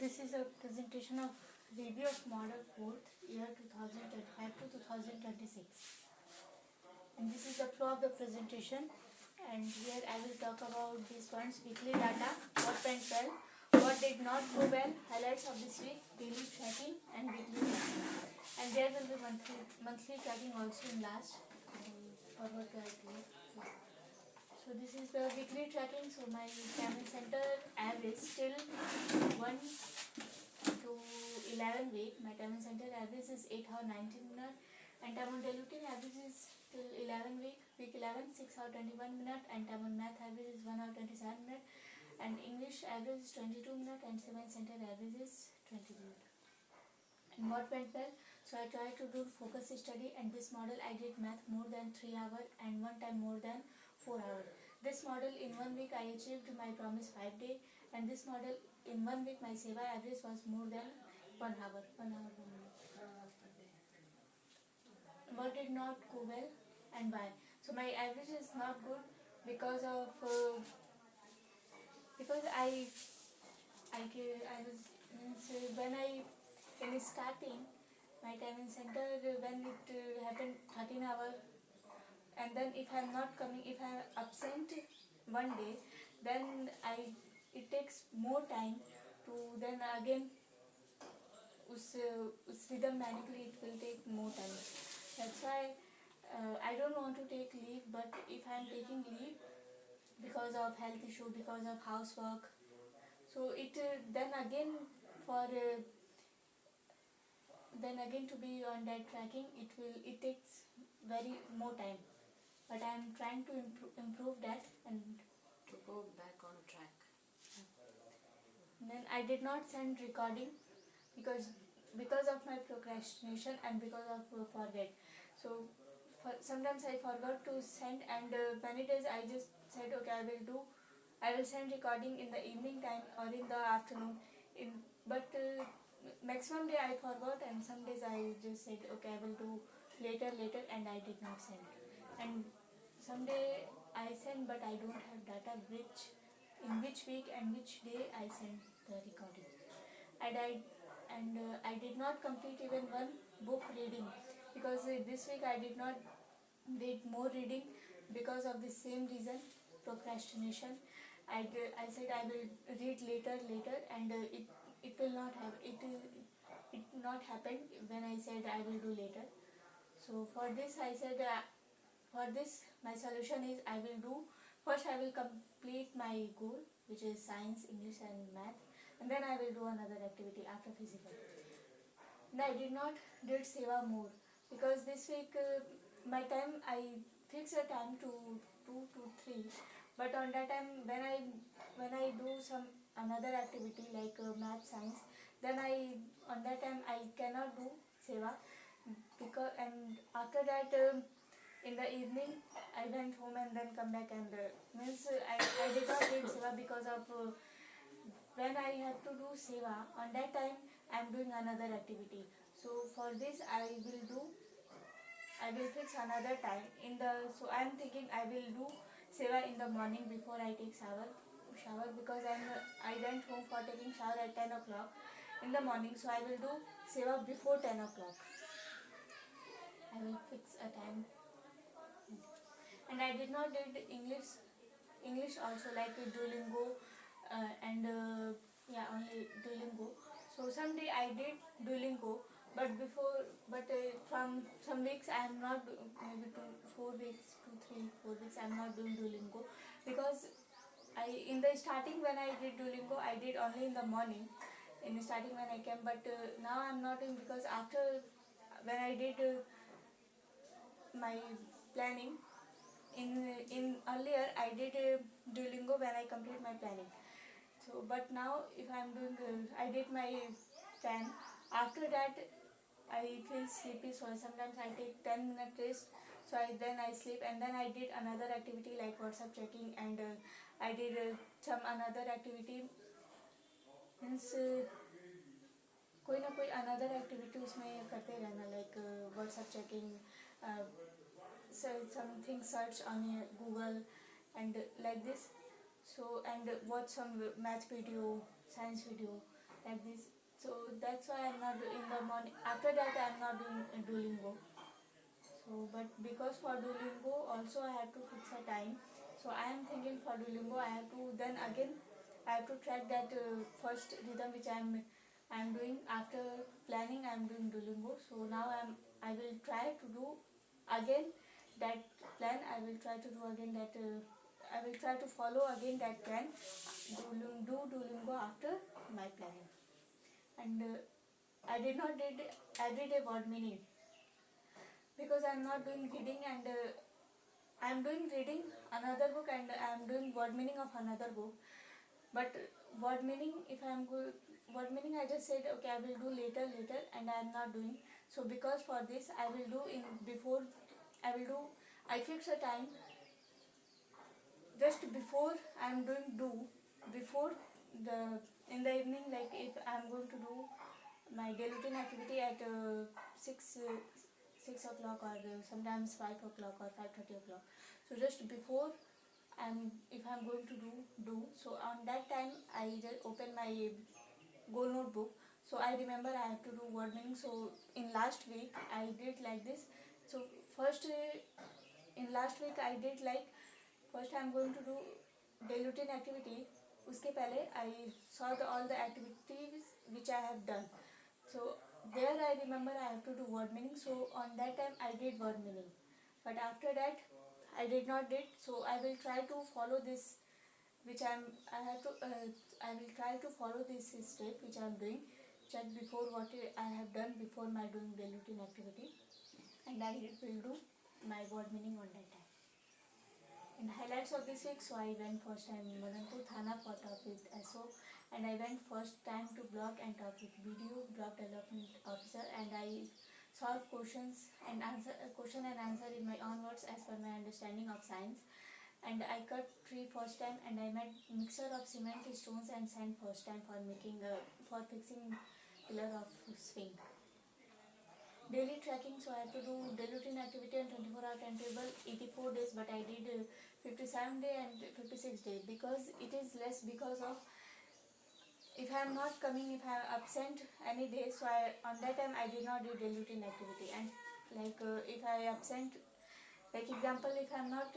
This is a presentation of review of Model 4th year 2025 to 2026. And this is the flow of the presentation. And here I will talk about these points: weekly data, what went well, what did not go well, highlights of this week, daily tracking, and weekly tracking. And there will be monthly tracking also in last. Forward to it. So this is the weekly tracking. So my Tamil Center average still 1 to 11 week. My Tamil Center average is 8 hour 19 minutes, and Tamil Diluting average is till 11 week. Week 11 6 hour 21 minutes, and Tamil Math average is 1 hour 27 minutes, and English average is 22 minutes, and Civil Center average is 20 minutes. And what went well? So I tried to do focus study, and this model I did math more than 3 hours and one time more than 4 hours. This model in 1 week I achieved my promise 5 days, and this model in 1 week my Seva average was more than 1 hour. 1 hour. What did not go well and why? So my average is not good because of because I was when I in starting my time in center when it happened 13 hours, and then if I'm not coming, if I'm absent one day, then it takes more time to then again us rhythm manically it will take more time. That's why I don't want to take leave, but if I'm taking leave because of health issue, because of housework, so it then again for then again to be on that tracking it takes very more time, but I am trying to improve that and to go back on track. Then I did not send recording because of my procrastination and because of forget. So sometimes I forgot to send, and many days I just said okay I will send recording in the evening time or in the afternoon. But maximum day I forgot, and some days I just said okay I will do later, and I did not send. And someday I send, but I don't have data in which week and which day I send the recording. I did not complete even one book reading because this week I did not did more reading because of the same reason, procrastination. I said I will read later, and it will not have it not happen when I said I will do later. So for this I said for this my solution is I will do first I will complete my goal, which is science, English and math, and then I will do another activity after physical. And I did not did Seva more because this week my time I fixed a time to 2 to 3, but on that time when I do some another activity like math, science, then on that time I cannot do Seva because, and after that in the evening I went home and then come back, and I did not read Seva because of when I have to do Seva on that time I am doing another activity. So for this I will fix another time so I am thinking I will do Seva in the morning before I take shower because I went home for taking shower at 10 o'clock in the morning, so I will do Seva before 10 o'clock. I will fix a time. And I did not did English also, like Duolingo and only Duolingo. So someday I did Duolingo, but from some weeks I am not, maybe 4 weeks, 4 weeks I am not doing Duolingo because in the starting when I did Duolingo I did only in the morning in the starting when I came, but now I am not doing because after when I did my planning in earlier I did Duolingo when I complete my planning. So but now if I am doing I did my plan, after that I feel sleepy, so sometimes I take 10-minute rest, so then I sleep, and then I did another activity like WhatsApp checking, and I did some another activity means कोई ना कोई another activity उसमें करते रहना, like WhatsApp checking, something search on Google and like this. So and watch some math video, science video. like this. So that's why I'm not in the morning. After that, I'm not doing Duolingo. So, but because for Duolingo also I have to fix a time. So I am thinking for Duolingo I have to then again I have to track that first rhythm which I'm doing after planning. I'm doing Duolingo. So now I will try to do again that plan. I will try to do again that. I will try to follow again that plan. Do Duolingo after my planning. And I did not did everyday word meaning because I'm not doing reading, and I'm doing reading another book, and I'm doing word meaning of another book. But word meaning, if I'm good, word meaning I just said okay I will do later, and I'm not doing. So because for this I will do in before. I will do. I fix a time just before I'm doing do before the in the evening, like if I'm going to do my daily routine activity at 6 o'clock, or sometimes 5 o'clock or 5:30 o'clock. So just before if I'm going to do, so on that time I just open my goal notebook. So I remember I have to do word meaning. So in last week I did like this. So first in last week I did like first I'm going to do daily routine activity. उसके पहले I saw all the activities which I have done. So there I remember I have to do word meaning. So on that time I did word meaning. But after that I did not did. So I will try to follow this which I have to I will try to follow this step which I am doing. Check before what I have done before my doing daily routine activity, and I will do my word meaning on that time. And highlights of this week, so I went first time in Madanpur Thana for talk with SO, and I went first time to blog and talk with BDO, blog development officer, and I solved questions and answer in my own words as per my understanding of science. And I cut tree first time, and I made mixture of cement stones and sand first time for fixing pillar of swing. Daily tracking, so I have to do daily routine activity and 24-hour timetable 84 days, but I did 57 day and 56 day because it is less because of if I am not coming, if I am absent any day, so on that time I did not do daily routine activity. And like if I absent, like example, if I am not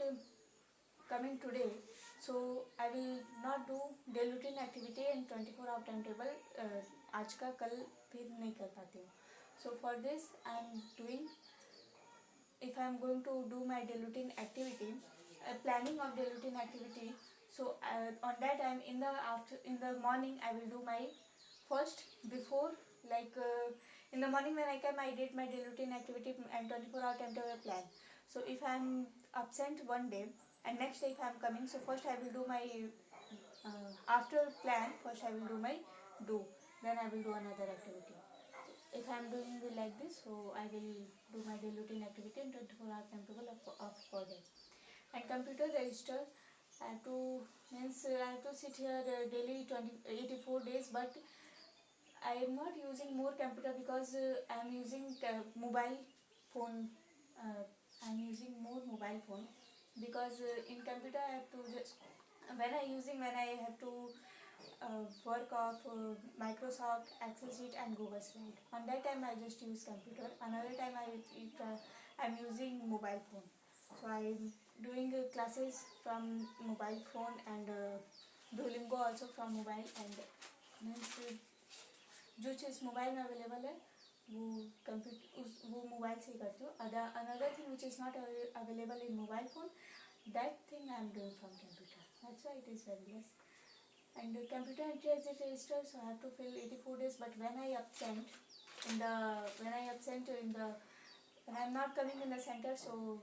coming today, so I will not do daily routine activity and 24-hour timetable. आज का कल फिर नहीं कर पाती हूँ. So for this I am doing, if I am going to do my daily routine activity, planning of daily routine activity. So on that time in the morning I will do my first before, like in the morning when I came I did my daily routine activity and 24-hour timetable plan. So if I am absent one day and next day if I am coming, so first I will do my after plan, first I will do my then I will do another activity. If I am doing like this, so I will do my daily routine activity and 24-hour timetable of per day. And computer register, I have to sit here daily 84 days, but I am not using more computer because I am using mobile phone. I am using more mobile phone because in computer I have to just when I have to work of Microsoft, Excel sheet and Google Slide. On that time I just use computer. Another time I'm using mobile phone. So I'm doing classes from mobile phone and Duolingo also from mobile, and means जो चीज़ mobile में available है वो mobile से ही करती हूँ. Another thing which is not available in mobile phone, that thing I am doing from computer. That's why it is very less. And computer entry exit register, so I have to fill 84 days, but when I absent when I'm not coming in the center, so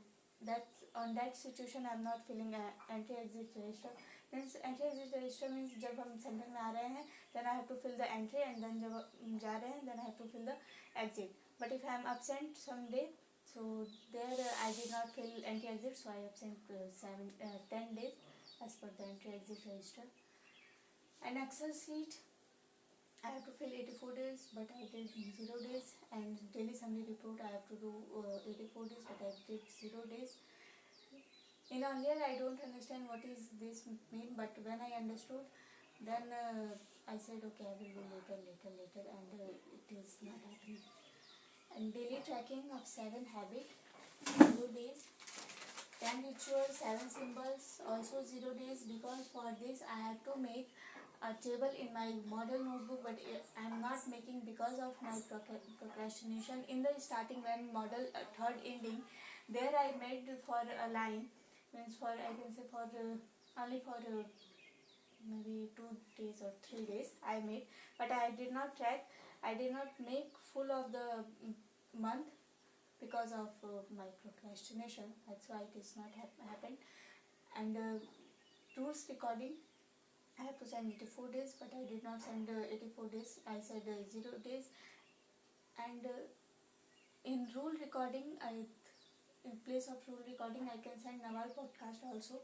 on that situation I'm not filling entry exit register. Means entry exit register means जब हम centre में आ रहे हैं then I have to fill the entry, and then जब जा रहे हैं then I have to fill the exit. But if I am absent someday, so there I did not fill entry exit, so I absent 10 days as per the entry exit register. And Excel sheet, I have to fill 84 days, but I did 0 days. And daily summary report, I have to do 84 days, but I did 0 days. In earlier, I don't understand what is this mean, but when I understood, then I said okay, I will do later, and it is not happening. And daily tracking of 7 habits, 0 days. 10 rituals, 7 symbols, also 0 days, because for this I have to make a table in my model notebook, but I am not making because of my procrastination. In the starting, when model third ending, there I made for a line, means for, I can say, for only for maybe 2 days or 3 days I made, but I did not track. I did not make full of the month because of my procrastination. That's why it is not happened. And rules recording, I have to send 84 days, but I did not send 84 days. I said 0 days. And in rule recording, in place of rule recording, I can send Nawal podcast also.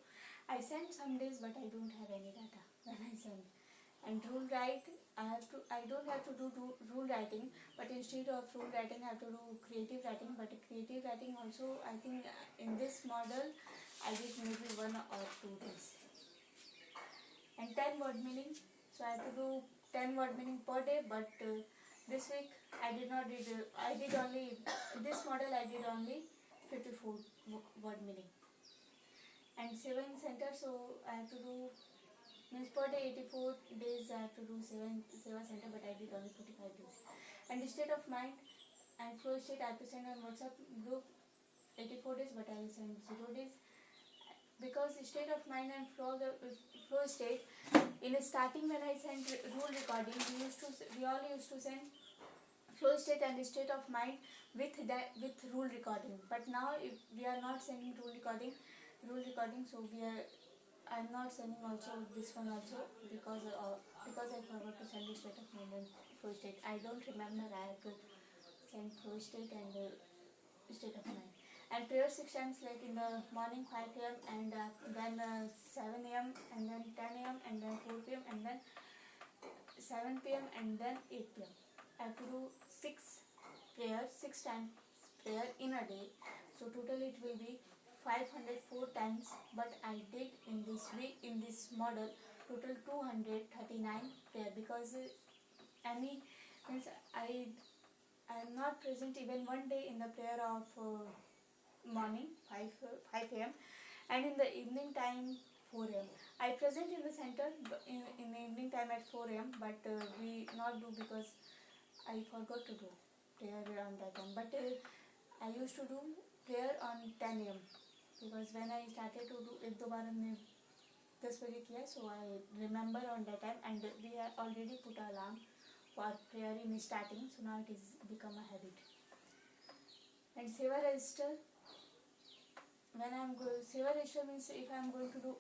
I send some days, but I don't have any data when I send. And rule write, I don't have to do rule writing, but instead of rule writing I have to do creative writing. But creative writing also, I think in this model I did maybe 1 or 2 days. And 10 word meaning, so I have to do 10 word meaning per day, but this week I did not did I did only this model I did only 54 word meaning. And saving center, so I have to do, means per day 84 days I have to do 7 seva center, but I did only 45 days. And state of mind and flow state, I have to send on WhatsApp group 84 days, but I will send 0 days. Because state of mind and flow state, in the starting when I sent rule recording, we all used to send flow state and state of mind with rule recording. But now if we are not sending rule recording, so I'm not sending also this one also, because I forgot to send the state of mind and flow state. I don't remember I have to send flow state and state of mind. And prayer 6 times, like in the morning 5 p.m. and then 7 a.m. and then 10 a.m. and then 4 p.m. and then 7 p.m. and then 8 p.m. I have to do 6 prayers, 6 times prayer in a day. So total it will be 504 times, but I did in this week, in this model, total 239 prayer, because any, means I am not present even one day in the prayer of morning 5 a.m. and in the evening time 4 a.m. I present in the center in the evening time at 4 a.m. but we not do because I forgot to do prayer on that time. But I used to do prayer on 10 a.m. because when I started to do एक दो बार हमने 10 बजे किया, so I remember on that time, and we have already put alarm for prayer in starting, so now it is become a habit. And seva register, when I am going, seva register means if I am going to do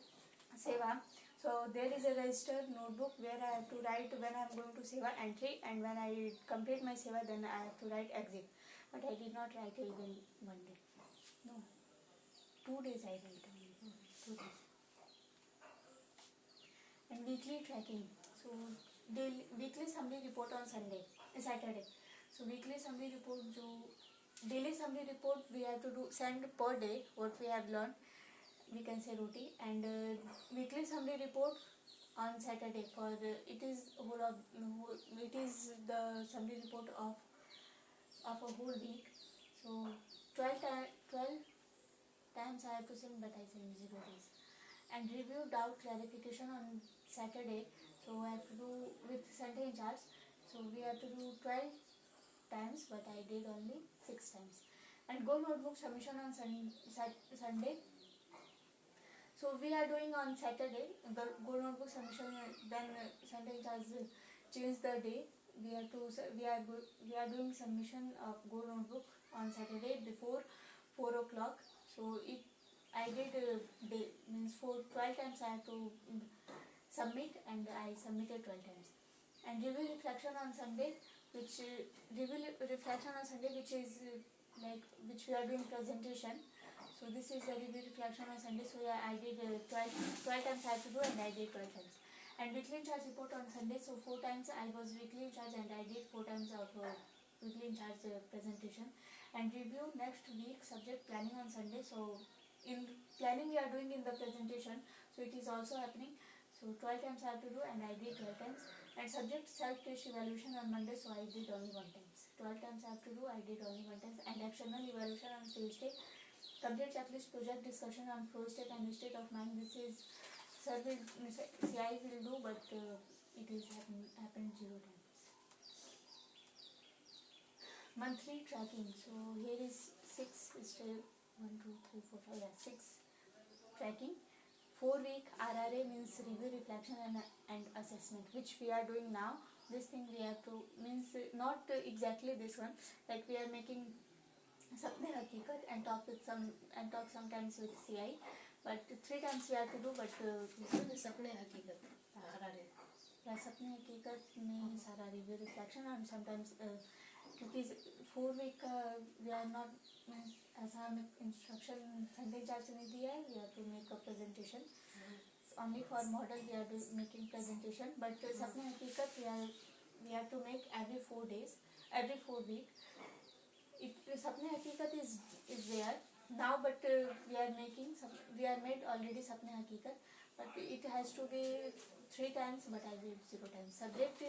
seva, so there is a register notebook where I have to write when I am going to seva entry, and when I complete my seva then I have to write exit. But I did not write even one day. No. 2 days I write only. 2 days. And weekly tracking. So weekly summary report on Saturday. So weekly summary report, daily summary report we have to do send per day what we have learned. We can say roti, and weekly summary report on Saturday for it is the summary report of a whole week. So 12 times I have to send, but I send 0 days. And review doubt clarification on Saturday, so I have to do with Sunday in charge. So we have to do 12 times, but I did only 6 times. And go notebook submission on Sunday. So we are doing on Saturday the go notebook submission. Then Sunday in charge change the day. We are doing submission of go notebook on Saturday before 4 o'clock. So if I did means for 12 times I have to submit, and I submitted 12 times. And review reflection on Sunday, which which is like which we are doing presentation. So this is a review reflection on Sunday. So yeah, I did 12 times I have to do, and I did 12 times. And weekly in charge report on Sunday. So 4 times I was weekly in charge, and I did 4 times of weekly in charge presentation. And review next week subject planning on Sunday. So in planning we are doing in the presentation, so it is also happening. So 12 times I have to do, and I did 12 times. And subject self-test evaluation on Monday, so I did only one times. 12 times I have to do, I did only one times. And external evaluation on Tuesday. Subject checklist project discussion on flow state and state of mind. This is sir will CI will do, but it is happened 0 times. Monthly tracking. So here is 6 still 1, 2, 3, 4, 5. Yeah, 6 tracking. 4-week RRA means review, reflection, and assessment, which we are doing now. This thing we have to means not exactly this one. Like we are making Sapne Hakikat and talk sometimes with CI, but 3 times we have to do. But Sapne Hakikat. Sapne Hakikat में सारा review, reflection and sometimes क्योंकि 4-week we are not ऐसा हमें instruction Sunday charge नहीं दिया है. We have to make a presentation. Only for model we are making presentation, but Sapne Hakikat we have to make every 4 days, every 4 week. Sapne Hakikat is there now, but we are made already Sapne Hakikat, but it has to be 3 times, but I did 0 times. Subject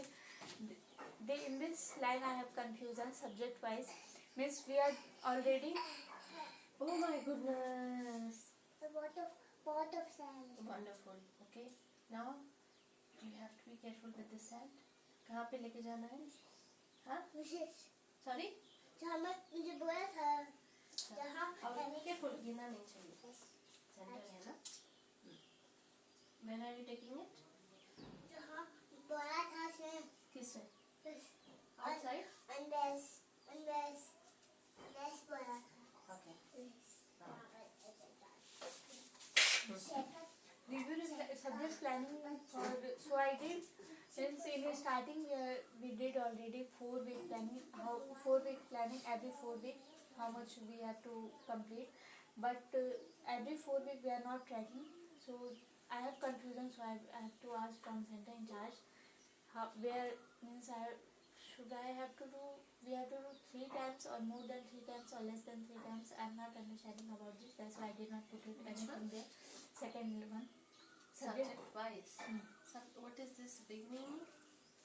in this line I have confusion subject wise, means we are already. Oh my goodness. The pot of sand. Wonderful. Okay. Now you have to be careful with the sand. कहाँ पे लेके जाना है? हाँ? Sorry? जहाँ मुझे बोला था जहाँ Careful. गिरना नहीं चाहिए. Center है ना? When are you taking it? जहाँ बोला था से किससे? Outside? Unless बोला था. Okay. Review subject planning for, so I did since in the starting we did already 4-week planning. How 4-week planning, every 4 week how much we have to complete, but every 4 week we are not tracking, so I have confusion, so I have to ask from center in charge how where means should I have to do, we have to do 3 times or more than 3 times or less than 3 times. I am not understanding about this, that's why I did not put it anything there. Second one, Subject wise. What is this beginning?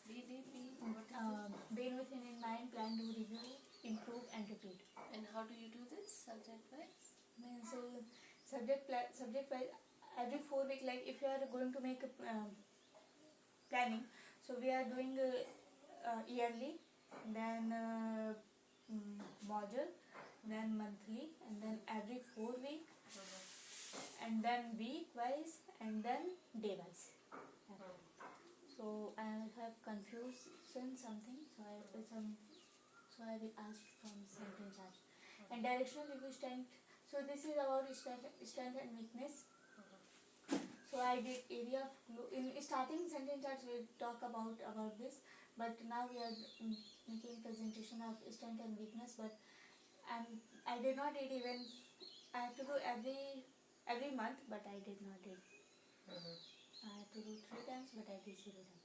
BDP? What is it? being within in mind, plan, do, review, improve and repeat. And how do you do this? Subject wise? Means subject wise every 4 week, like if you are going to make a planning, so we are doing yearly, then module, then monthly, and then every 4 week, and then week wise, and then day wise. So I have confusion something, so I will ask from center in charge. And directional review strength. So this is about strength and weakness. So I did area of in starting center in charge we talk about this, but now we are making presentation of strength and weakness. But I did not did even, I have to do every month, but I did not did. I have to do 3 times, but I did 0 times.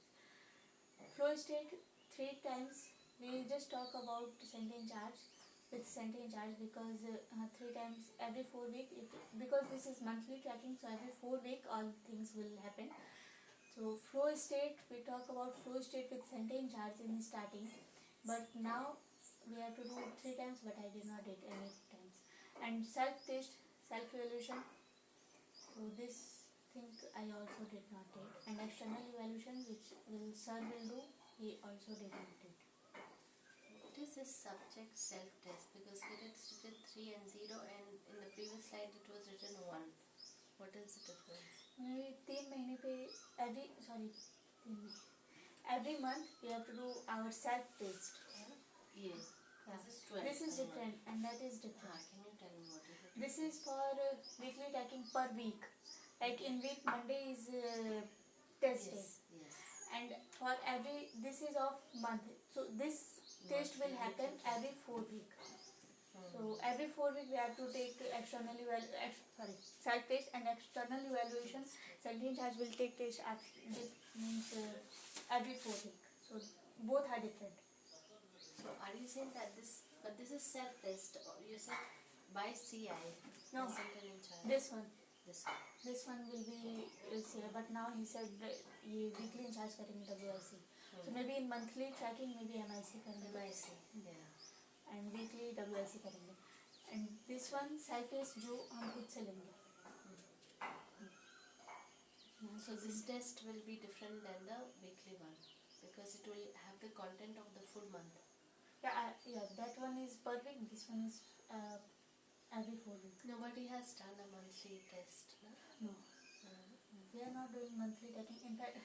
Flow state 3 times. We just talk about center in charge with center in charge, because 3 times every 4 week. Because this is monthly tracking, so every 4 week all things will happen. So flow state, we talk about flow state with center in charge in starting, but now we have to do 3 times, but I did not did any times. And self test, self evaluation. So this thing I also did not take. And external evaluation, which sir will do, he also did not take. What is this subject self-test? Because here it's written 3 and 0, and in the previous slide it was written 1. What is the difference? 3 महीने पे every month we have to do our self test. Yes. Yeah. This is 12. This is different, and that is different. Can you tell me what is it? This is for weekly tracking per week. Like in week Monday is test day, Yes. and for this is of month. So this test will happen every 4 week. So every 4 week we have to take self test and external evaluation. Center in charge will take test means every 4 week. So both are different. So are you saying that this is self-test? You said by CI. No. by center in charge. This one This one. will be here, but now he said ये weekly in charge करेंगे WIC. So maybe in monthly tracking maybe MIC करेंगे MIC, yeah. and weekly WIC करेंगे. And this one self test जो हम खुद से लेंगे. So this test will be different than the weekly one because it will have the content of the full month. Yeah, that one is per week. This one is every 4 weeks. Nobody has done a monthly test, no? No, we are not doing monthly tracking. In fact,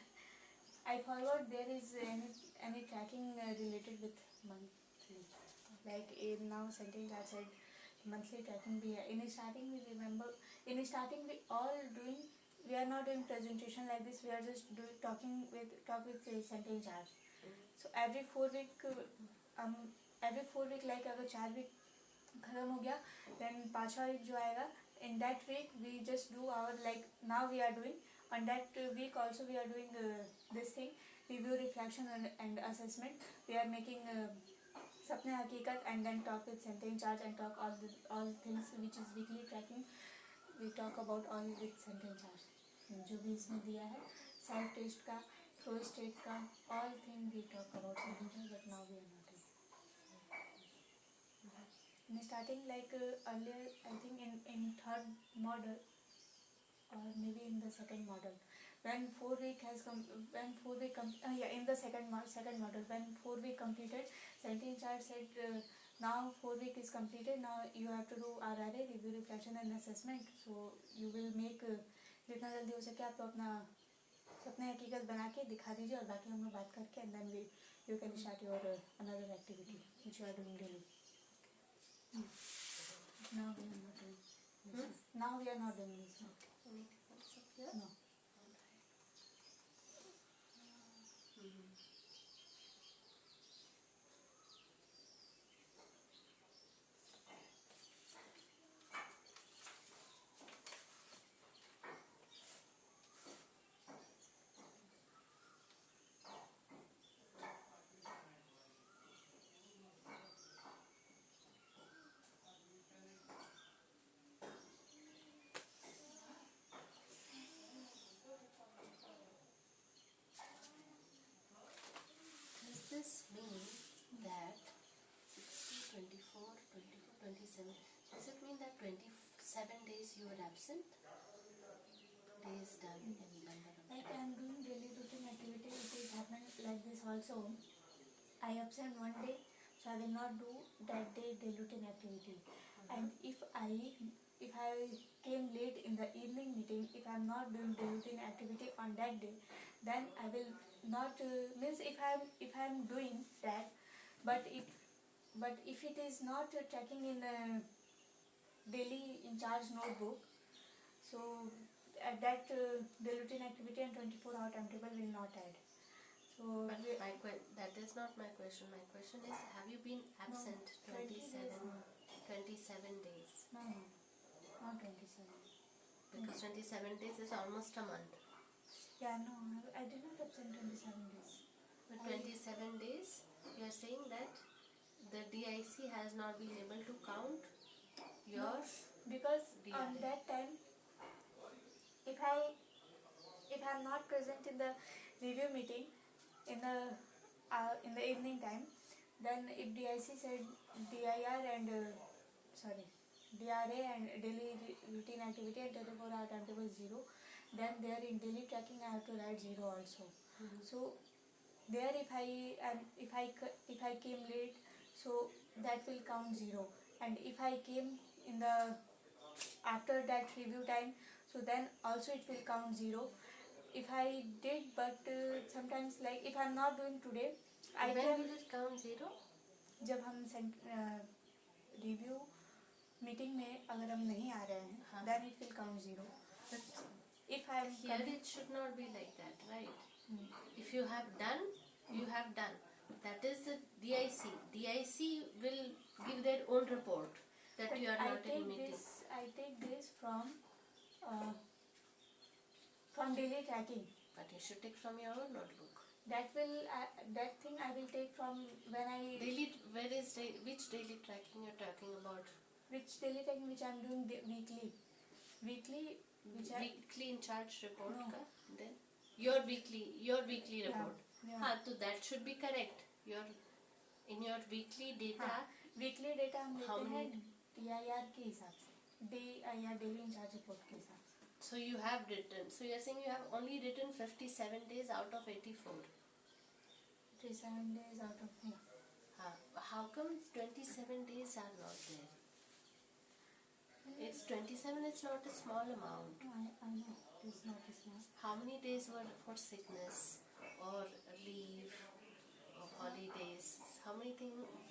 I forgot there is any tracking related with monthly. Like now Sentinel has said monthly tracking भी है. In starting we remember, in starting we all doing, we are not doing presentation like this. We are just talk with Sentinel charge. So every 4 week like अगर 4 week खत्म हो गया, then 5वां week जो आएगा, in that week we just do our, like now we are doing, on that week also we are doing this thing, review, reflection and assessment. We are making सपने हकीकत and then talk with Sentinel charge and talk all things which is weekly tracking. We talk about all with Sentinel charge. जो भी इसमें दिया है, self test का, flow state का, all thing we talk about Sentinel, but now we are not doing. In starting, like earlier, I think in third model or maybe in the second model, when 4 week has come, when 4 week in the second model, when 4 week completed, Sentinel charge said now 4 week is completed, now you have to do RRA, review, reflection and assessment. So you will make जितना जल्दी हो सके आप तो अपना सपने हकीकत बना के दिखा दीजिए और बाकी हम लोग बात करके and then you can start your another activity which you are doing daily. Now we are not doing this. Now we are not doing this. Anything else up here? No. Does this mean that 60, 24, 27, does it mean that 27 days you were absent? Days done in number of Like I am doing daily routine activity, it is happened like this also. I absent one day, so I will not do that day daily routine activity. And if I came late in the evening meeting, if I am not doing daily routine activity on that day, then I will not means if I am doing that, but if it is not tracking in daily in charge notebook, so at that daily routine activity and 24-hour timetable will not add. So But that is not my question. My question is, have you been absent 20 days, 27 days? no, not 27. Because 27 days is almost a month. Yeah, no, I did not absent 27 days. But 27 days, you are saying that the DIC has not been able to count your... Because DRA. on that time, if I am not present in the review meeting in the evening time, then if DIC said DRA and daily routine activity and 24-hour timetable 0, then there in daily tracking I have to write 0 also. So there if I came late, so that will count 0, and if I came in the after that review time, so then also it will count 0. If I did, but sometimes like if I am not doing today, I When can, will it count 0? जब हम review meeting में अगर हम नहीं आ रहे हैं, हाँ. then it will count 0. But If I am here it should not be like that, right? If you have done, you have done. That is the DIC. DIC will give their own report that but you are not in meeting. I take this from daily tracking. But you should take from your own notebook. That thing I will take from when I Which daily tracking you are talking about? which daily tracking which I am doing weekly which I Weekly in charge report No. ka? Then your weekly yeah, report. Yeah. हाँ, तो that should be correct. In your weekly data, हाँ, weekly data हम How लेते हैं many- DIR के हिसाब से, day या डेली इंचार्ज रिपोर्ट के हिसाब से. so you have written. So you're saying you have only written 57 days out of 84. 37 days out of here. How come 27 days are not there? It's 27. It's not a small amount. I know it's not small. How many days were for sickness or leave or holidays? How many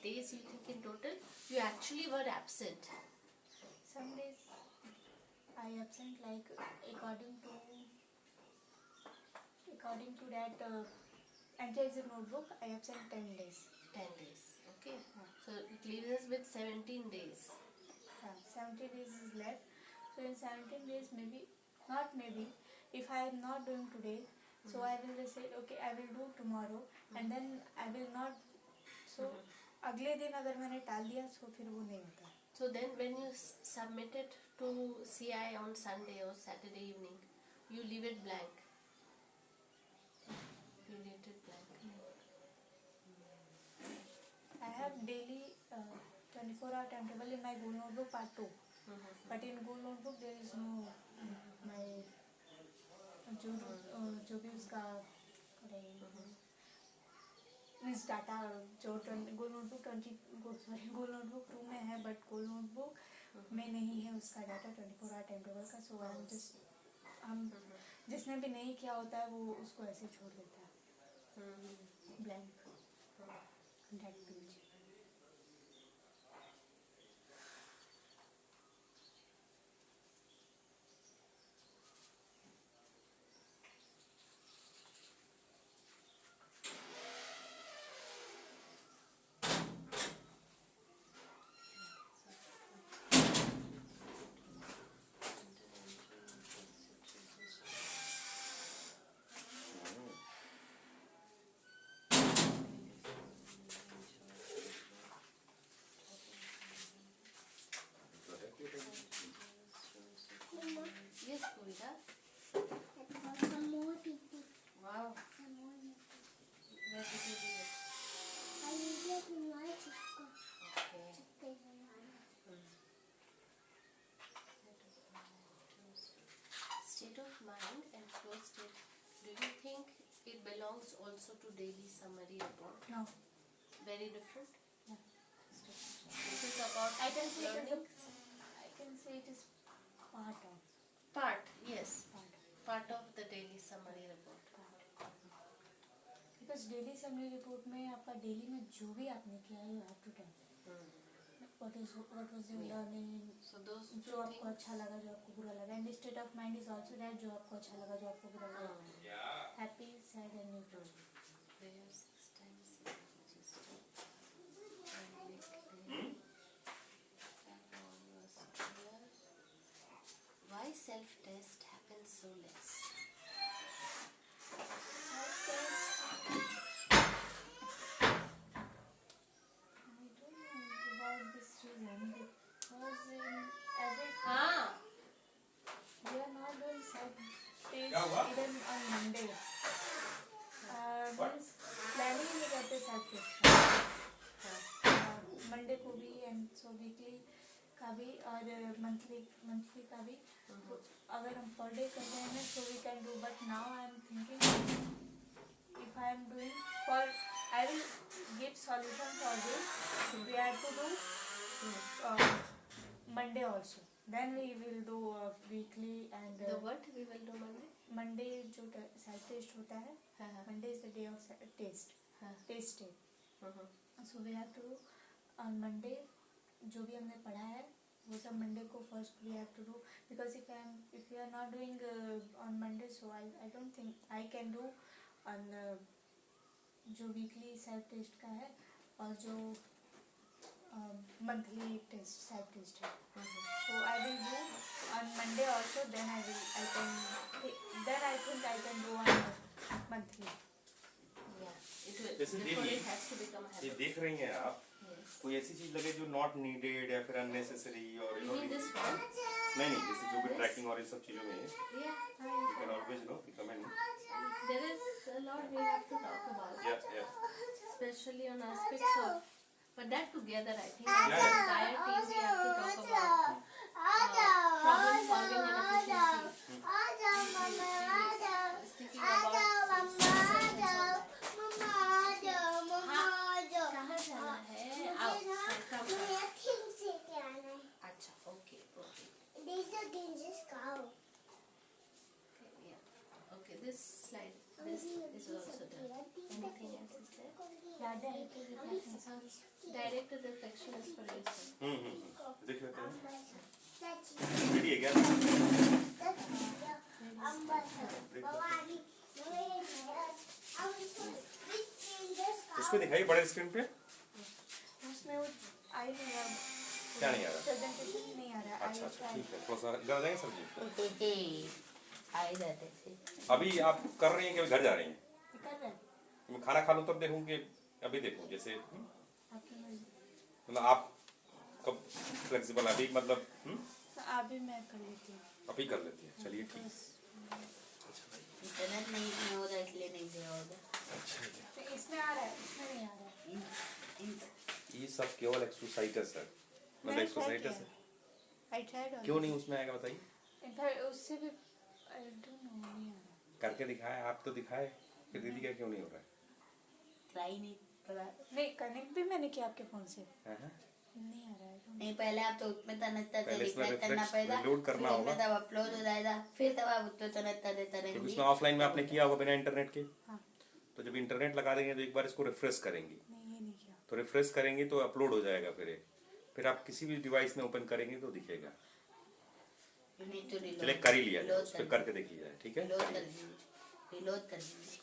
days you think in total you actually were absent? Some days I absent like according to that entries in notebook I absent 10 days. 10 days. Okay. हाँ. So it leaves us with 17 days. 70 days is left. So in 17 days maybe if I am not doing today, so I will just say okay I will do tomorrow and then I will not. So अगले दिन अगर मैंने टाल दिया तो फिर वो नहीं होता. So then when you submit it to CI on Sunday or Saturday evening, you leave it blank. You leave it blank. I have daily 24-hour timetable in my Google Notebook part 2. But in Google Notebook there is no my जो भी उसका means data जो Google Notebook 2 में है but Google Notebook में नहीं है उसका डाटा 24-hour टाइमटेबल का. सो हम जिसने भी नहीं किया होता है वो उसको ऐसे छोड़ देता है blank that page. Yes, Koida. Some more people. Wow. Some more people. Where did you do it? I use it in my chicken. Okay. State of mind and flow state. Do you think it belongs also to daily summary report? No. Very different. Yeah. This is about I can say it learning. is part of Yes. part. Part of the daily summary report. Because daily summary report में आपका daily में जो भी आपने किया है you have to tell what was your learning. So those जो two आपको things. अच्छा लगा जो आपको बुरा लगा and state of mind is also that जो आपको अच्छा लगा जो आपको बुरा लगा. Happy sad and neutral. Prayer 6 times register. And make clear. And all was clear. Why self-test happens so less? I don't know about this reason because in every हाँ. we are not doing self test क्या हुआ? even on Monday. Means planning नहीं करते self test. Monday को भी and so weekly का भी और मंथली का भी. अगर हम पर डे कर रहे हैं so we can do but now I am thinking if I am doing for I will give solution for this we have to do Monday also then we will do weekly and The what we will do Monday? Monday जो self test होता है हाँ. Monday is the day of test हाँ. Test day. So we have to on Monday जो भी हमने पढ़ा है वो सब मंडे को first we have to do because if you are not doing on Monday so I don't think I can do on जो वीकली सेल्फ टेस्ट का है और जो मंथली टेस्ट सेल्फ टेस्ट है. So I will do on Monday also then I can do on monthly. Yeah. It will. जैसे Before daily- it has to become a ये habit. देख रही हैं आप Yes. कोई ऐसी चीज लगे जो नॉट नीडेड या फिर अननेसेसरी और You mean this one? नहीं जैसे जो भी Yes. ट्रैकिंग और इस सब चीजों में Yeah. You can always no recommend there is a lot we have to talk about, Yeah. especially on aspects of, but that together I think as Yeah, an yeah. entire team we have to talk about problem solving and efficiency. Thinking about research and all that. कहाँ जाना है? आओ, come. अच्छा, okay. Okay, yeah. Okay, this slide, this is also done. Anything else is there? Yeah, directed reflection. Directed reflection is for yourself. देख लेते हैं ready है क्या इसमें दिखाई बड़े स्क्रीन पे उसमें वो आई नहीं रहा, क्या नहीं आ रहा प्रेजेंटेशन नहीं आ रहा। अच्छा ठीक है थोड़ा सा घर जाएंगे सर जी आए जाते थे। अभी आप कर रही हैं कि घर जा रही हैं कर रहे हैं मैं खाना खा लूँ तब देखूँ कि अभी देखूँ जैसे आपकी मर्जी। मतलब आप कब फ्लेक्सिबल अभी मतलब अभी मैं कर लेती हूँ। अभी कर लेती है चलिए ठीक इंटरनेट नहीं होगा इसलिए नहीं दिया होगा। तो इसमें आ रहा है, इसमें नहीं आ रहा है। ये सब केवल एक्सरसाइजेस है मतलब एक्सरसाइजेस है I tried all क्यों this. नहीं उसमें आएगा बताइए In fact, उससे भी I don't know, नहीं आ रहा। करके दिखाए आप तो दिखाए फिर दीदी का क्यों नहीं हो रहा है ट्राई नहीं करा। नहीं, कनेक्ट भी मैंने किया आपके फोन से, हाँ? नहीं आ रहा है। नहीं पहले आप तो उसमें तनकता से पहले इसमें रिफ्रेश करना refresh, पड़ेगा, reload करना फिर होगा। इसमें तब अपलोड हो जाएगा, फिर तब आप उसको तनकता देता क्योंकि रहेंगे। उसमें ऑफलाइन में आपने किया होगा बिना इंटरनेट के हाँ। तो जब इंटरनेट लगा देंगे तो एक बार इसको रिफ्रेश करेंगी नहीं, ये नहीं किया। तो रिफ्रेश करेंगे तो अपलोड हो जाएगा फिर आप किसी भी डिवाइस में ओपन करेंगे तो दिखेगा You need to reload. चलिए कर ही लिया Reload उस पर कर करके देखिए जाए ठीक है reload कर लीजिए। reload कर लीजिए।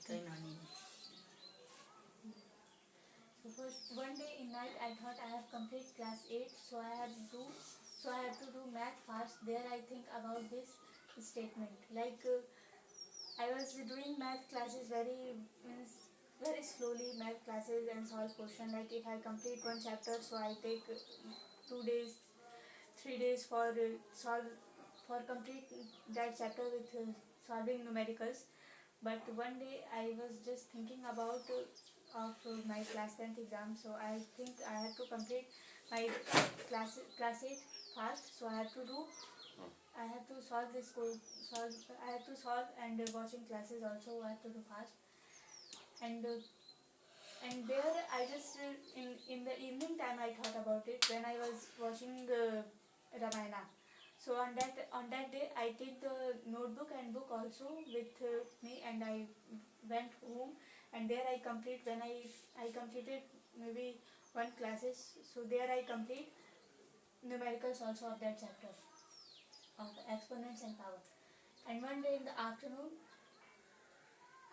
कोई नहीं। So first, one day in night, I thought I have complete class 8, so I have to do math fast. There I think about this statement. Like I was doing math classes very slowly, math classes and solve question. Like if I complete one chapter, so I take 2 days, 3 days for complete that chapter with solving numericals. But one day I was just thinking about of my class 10th exam, so I think I have to complete my class 8 fast. So I have to solve this code. I have to solve and watching classes also I have to do fast. And there I just in the evening time I thought about it when I was watching Ramayana. So on that day I take the notebook and book also with me and I went home and there I complete when I completed maybe one classes, so there I complete numericals also of that chapter of exponents and power. And one day in the afternoon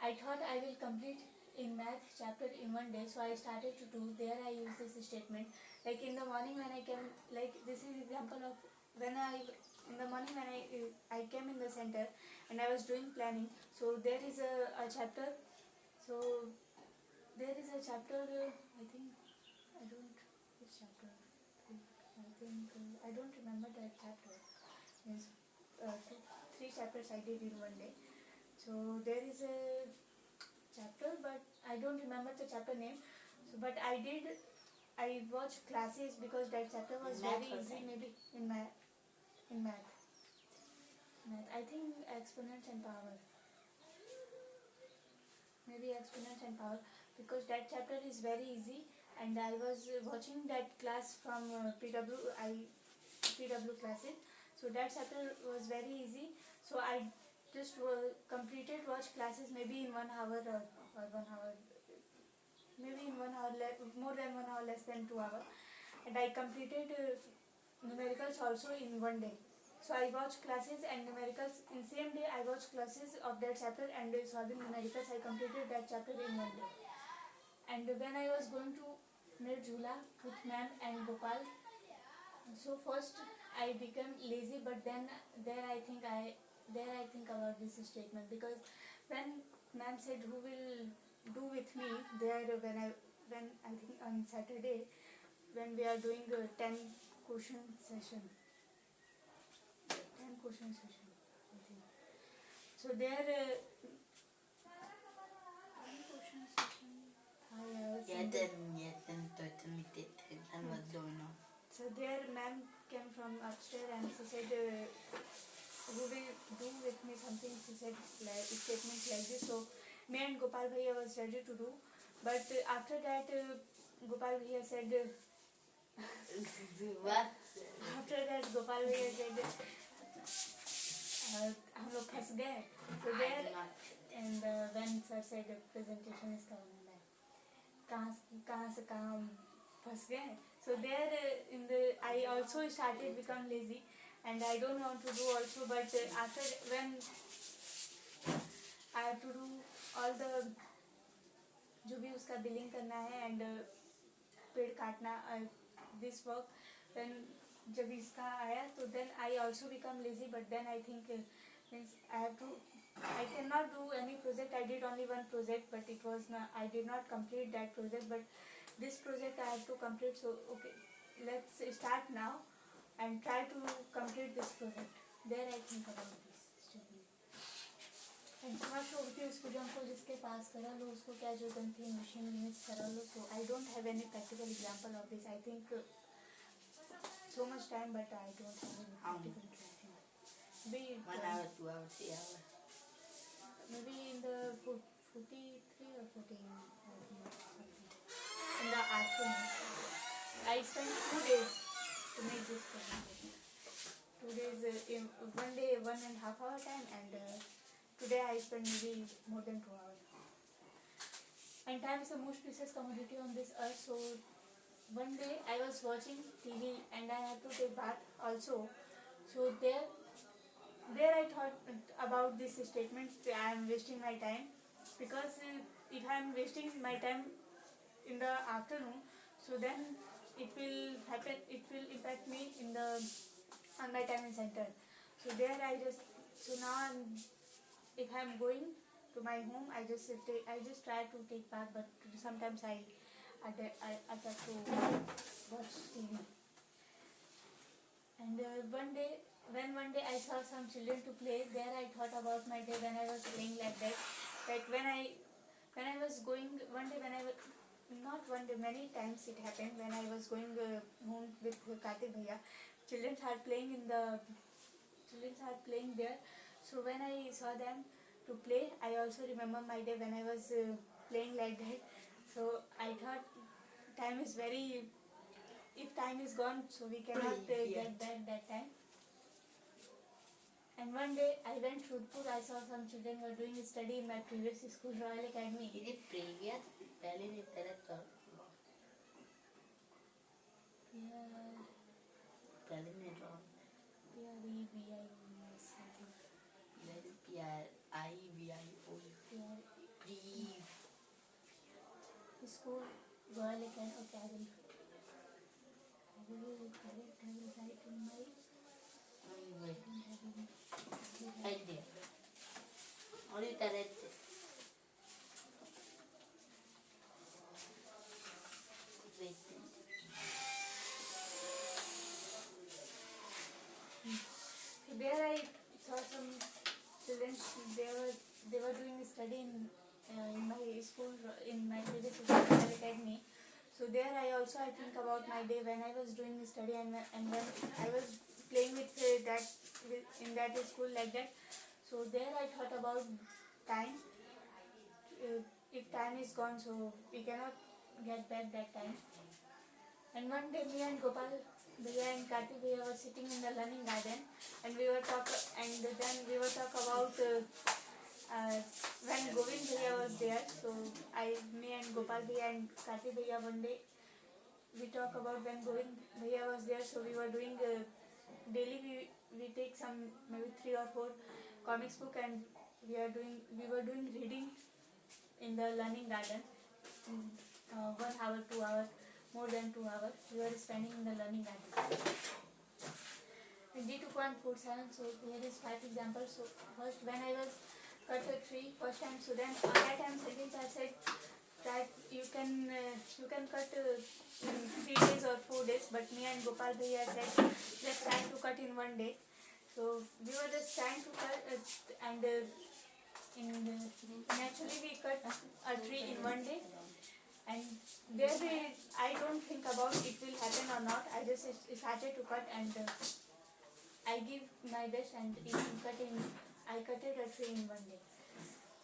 I thought I will complete in math chapter in one day, so I started to do. There I use this statement. Like in the morning when I came, like this is example of when in the morning when I came in the center and I was doing planning. So there is a chapter. So there is a chapter. I think I don't which chapter. I think I don't remember that chapter. Means 3 chapters I did in one day. So there is a chapter, but I don't remember the chapter name. So, but I watched classes because that chapter was very easy. Maybe in math. I think exponents and power. Maybe exponents and power because that chapter is very easy. And I was watching that class from PW classes. So that chapter was very easy. So I just completed watch classes maybe in 1 hour or 1 hour, maybe in 1 hour, more than 1 hour, less than 2 hours. And I completed numericals also in one day. So I watched classes and numericals in same day. I watched classes of that chapter and solving numericals. I completed that chapter in one day. And when I was going to Nirjula with ma'am and Gopal, so first I became lazy, but then there I think about this statement because when ma'am said who will do with me there when I think on Saturday when we are doing a 10 question session. I think. So there so there ma'am came from upstairs and she said who will do with me something. She said like statement like this. So me and Gopal Bhaiya was ready to do, but after that Gopal Bhaiya said after that Gopal Bhaiya said हम लोग फंस गए. So there and when sir said presentation is करना है, कहाँ से कहाँ हम फंस गए. So there in the I also started become lazy and I don't want to do also, but after when I have to do all the जो भी उसका बिलिंग करना है and पेड़ काटना this work, then जब इसका आया तो then I also become lazy. But then I think means I cannot do any project. I did only one project, but it was not, I did not complete that project, but this project I have to complete. So okay, let's start now and try to complete this project. There I think about this study. And थोड़ा show होती है उसको जो हमको जिसके पास करा लो उसको क्या जरूरत थी मशीन लिमिट्स करा लो. So I don't have any practical example of this. I think so much time, but I don't have any practical example. Maybe 1 hour, 2 hours, 3 hours. maybe in the 43 or 14 something in the afternoon. I spent 2 days to make this presentation. 2 days, in 1 day 1.5 hour time, and today I spent maybe more than 2 hours. And time is the most precious commodity on this earth. So one day I was watching TV and I had to take bath also. So there I thought about this statement. I am wasting my time, because if I am wasting my time in the afternoon, so then it will impact me in the on my time in center. So there so now if I am going to my home, I just try to take bath, but sometimes I have to watch TV. And one day I saw some children to play. There I thought about my day when I was playing like that. Like when I was going one day when I was not one day, many times it happened when I was going home with Kartik Bhaiya. Children are playing there. So when I saw them to play, I also remember my day when I was playing like that. So I thought if time is gone, so we cannot get back that time. And one day I went to Rudpur. I saw some children were doing study in my previous school, Royal Academy. Is it previous? पहले नहीं तेरा तो पहले नहीं wrong. School Royal Academy. Okay, I will write in my. Right there. Only direct. There I saw some children. They were doing study in my school, in my previous school, Royal Academy. So there I think about my day when I was doing study and when I was playing with in that school like that. So there I thought about time. If time is gone, so we cannot get back that time. And one day me and Gopal Bhaiya and Kartik Bhaiya were sitting in the learning garden, and then we were talk about when Govind Bhaiya was there. So me and Gopal Bhaiya and Kartik Bhaiya one day we talk about when Govind Bhaiya was there. So we were doing daily we take some maybe 3 or 4 comics book, and we were doing reading in the learning garden. 1 hour, 2 hours, more than 2 hours we were spending in the learning garden. And D2.47. So here is 5 examples. So first, when I was cut a tree first time, so then at that time I said that you can cut in 3 days or 4 days, but me and Gopal Bhaiya said let's try to cut in 1 day. So we were just trying to cut and naturally we cut a tree in one day, and there I don't think about it will happen or not. I just started to cut, and I give my best, and I cutted a tree in one day.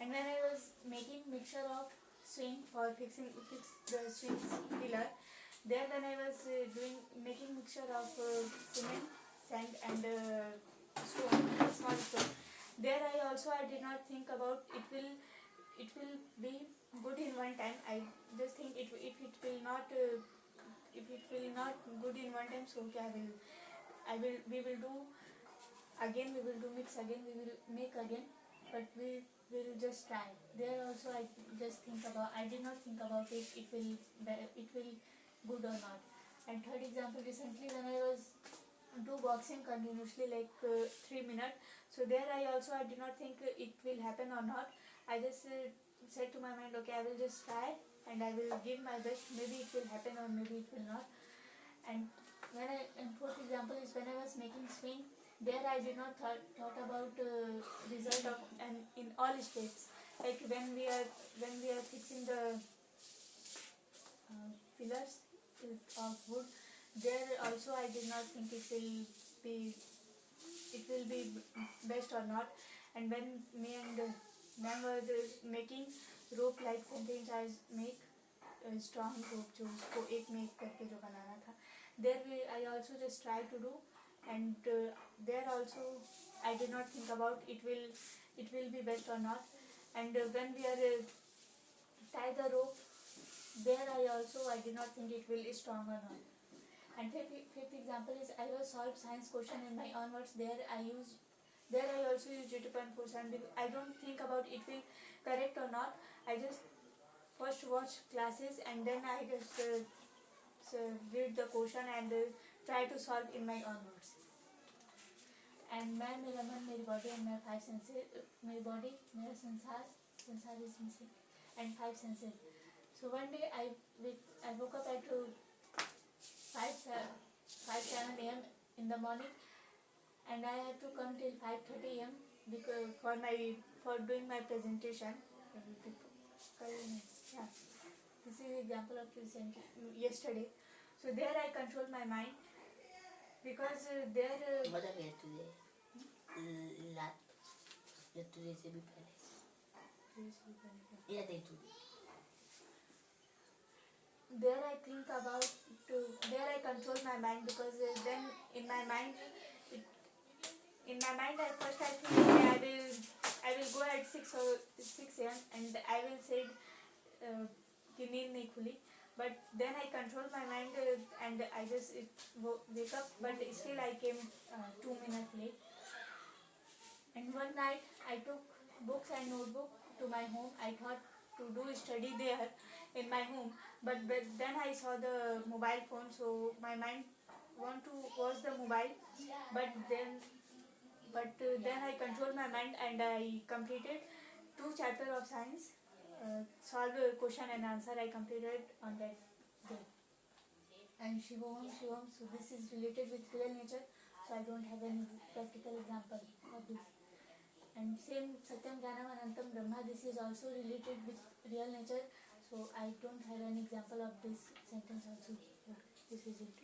And when I was making mixture of swing for fix the swing pillar, there when I was making mixture of cement, sand and stone, small stone, there I did not think about it will be good in one time. I just think if it will not good in one time, so okay, we will do again, we will do mix again, we will make again, but we will just try. There also I did not think about it will good or not. And third example, recently when I was do boxing continuously like 3 minutes, so there I did not think it will happen or not. I just said to my mind, okay, I will just try and I will give my best, maybe it will happen or maybe it will not. And fourth example is when I was making swing, there I did not thought about result of, and in all steps, like when we are fixing the pillars of wood, there also I did not think it will be best or not. And when me and ma'am were making rope like something I make strong rope जो उसको एक में एक करके जो बनाना था, there I also just try to do, and there also I did not think about it will be best or not. And when we are tie the rope, there I did not think it will be strong or not. And fifth example is I was solve science question in my own words. There I also use YouTube and force, and I don't think about it will correct or not. I just first watch classes and then I just read the question and try to solve in my own words. And मैं, मेरा मन, मेरी body and my five senses, मेरी body, मेरा संसार is missing, and five senses. So one day I woke up at 5-7 a.m. in the morning, and I had to come till 5:30 a.m. because for doing my presentation. Yeah, this is example of yesterday. So there I control my mind because there. What are we today? Yesterday से भी पहले. Yeah, they do. There I think about there I control my mind, because then in my mind I think okay, I will go at 6 a.m. and I will say कि नींद नहीं खुली, but then I control my mind and I just wake up, but still I came 2 minutes late. And one night I took books and notebook to my home. I thought to do study there in my home, but then I saw the mobile phone, so my mind want to watch the mobile, but then I controlled my mind and I completed 2 chapters of science, solve a question and answer I completed on that day. And Shivam, so this is related with real nature, so I don't have any practical example of this. And same Satyam Jnanam Anantam Brahma, this is also related with real nature, so I don't have an example of this sentence also. This is it.